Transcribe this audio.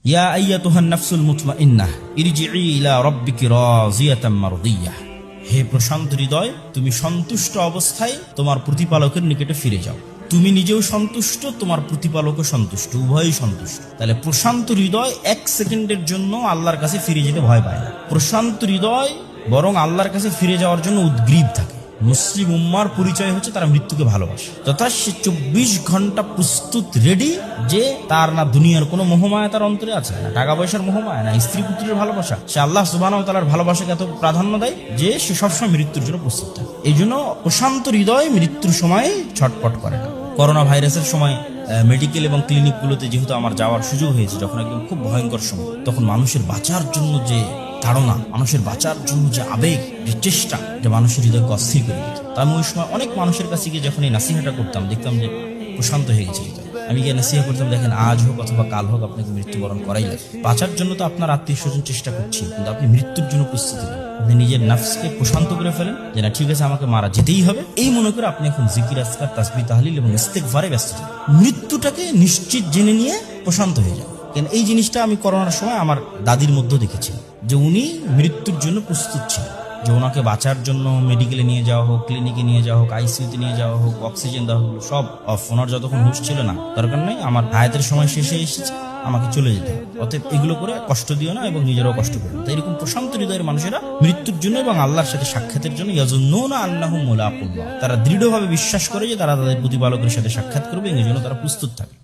ইয়া আইয়াতুহান নাফসুল মুতমাইন্নাহ ইরজিই ইলা রাব্বিকি রাযিয়াতাম মারদিয়াহ। হে প্রশান্ত হৃদয়, তুমি সন্তুষ্ট অবস্থায় তোমার প্রতিপালকের নিকটে ফিরে যাও। তুমি নিজেও সন্তুষ্ট, তোমার প্রতিপালকও সন্তুষ্ট, উভয়ই সন্তুষ্ট। তাহলে প্রশান্ত হৃদয় এক সেকেন্ডের জন্য আল্লাহর কাছে ফিরে যেতে ভয় পায় না। প্রশান্ত হৃদয় বরং আল্লাহর কাছে ফিরে যাওয়ার জন্য উদ্গ্রীব থাকে। মুসলিম উম্মার পরিচয় হচ্ছে তারা মৃত্যুকে ভালোবাসে, তথা সে 24 ঘন্টা প্রস্তুত রেডি, যে তার না দুনিয়ার কোনো মোহমায়া তার অন্তরে আছে, না টাকা পয়সার মোহমায়া, না স্ত্রী পুত্রের ভালোবাসা। সে আল্লাহ সুবহানাহু ওয়া তাআলার ভালোবাসাকে এত প্রাধান্য দেয় যে সে সবসময় মৃত্যুর জন্য প্রস্তুত থাকে। এই জন্য প্রশান্ত হৃদয় মৃত্যুর সময় ছটপট করে না। করোনা ভাইরাসের সময় মেডিকেল এবং ক্লিনিকগুলোতে যেহেতু আমার যাওয়ার সুযোগ হয়েছে, যখন একদম খুব ভয়ঙ্কর সময়, তখন মানুষের বাঁচার জন্য যে ধারণা, মানুষের বাঁচার জন্য যে আবেগ, যে চেষ্টা, যে মানুষের হৃদয়কে অস্থির করে দিত। তা আমি ওই সময় অনেক মানুষের কাছে গিয়ে যখন এই নাসিহাটা করতাম, দেখতাম যে প্রশান্ত হয়ে গেছে হৃদয়। আমি গিয়ে নাসিহা করতাম, দেখেন আজ হোক অথবা কাল হোক আপনাকে মৃত্যুবরণ করাই লাগে। বাঁচার জন্য তো আপনার আত্মীয় স্বজন চেষ্টা করছি, কিন্তু আপনি মৃত্যুর জন্য প্রস্তুতি নেন। আপনি নিজের নাফসকে প্রশান্ত করে ফেলেন যে না, ঠিক আছে, আমাকে মারা যেতেই হবে। এই মনে করে আপনি এখন জিকির, আজকার, তাসবিহ, তাহলিল এবং ইস্তেগফারে ব্যস্ত থাকেন। মৃত্যুটাকে নিশ্চিত জেনে নিয়ে প্রশান্ত হয়ে যান। কেন এই জিনিসটা আমি করোনার সময় আমার দাদির মধ্যে দেখেছি, যে উনি মৃত্যুর জন্য প্রস্তুত ছিলেন, যে ওনাকে বাঁচার জন্য মেডিকেলে নিয়ে যাওয়া হোক, ক্লিনিকে নিয়ে যাওয়া হোক, আইসিইউতে নিয়ে যাওয়া হোক, অক্সিজেন দেওয়া হোক, সব অফ। ওনার যতক্ষণ হুঁশ ছিল না, দরকার নেই, আমার হায়াতের সময় শেষে এসেছে, আমাকে চলে যেতে হবে, অতএব এগুলো করে কষ্ট দিও না এবং নিজেরাও কষ্ট করো না। এরকম প্রশান্ত হৃদয়ের মানুষেরা মৃত্যুর জন্য এবং আল্লাহর সাথে সাক্ষাতের জন্য ইয়াজুন্নুনা আন্নাহুম মুলাকুল্লাহ, তারা দৃঢ়ভাবে বিশ্বাস করে যে তারা তাদের প্রতিপালকের সাথে সাক্ষাৎ করবে, এই জন্য তারা প্রস্তুত থাকে।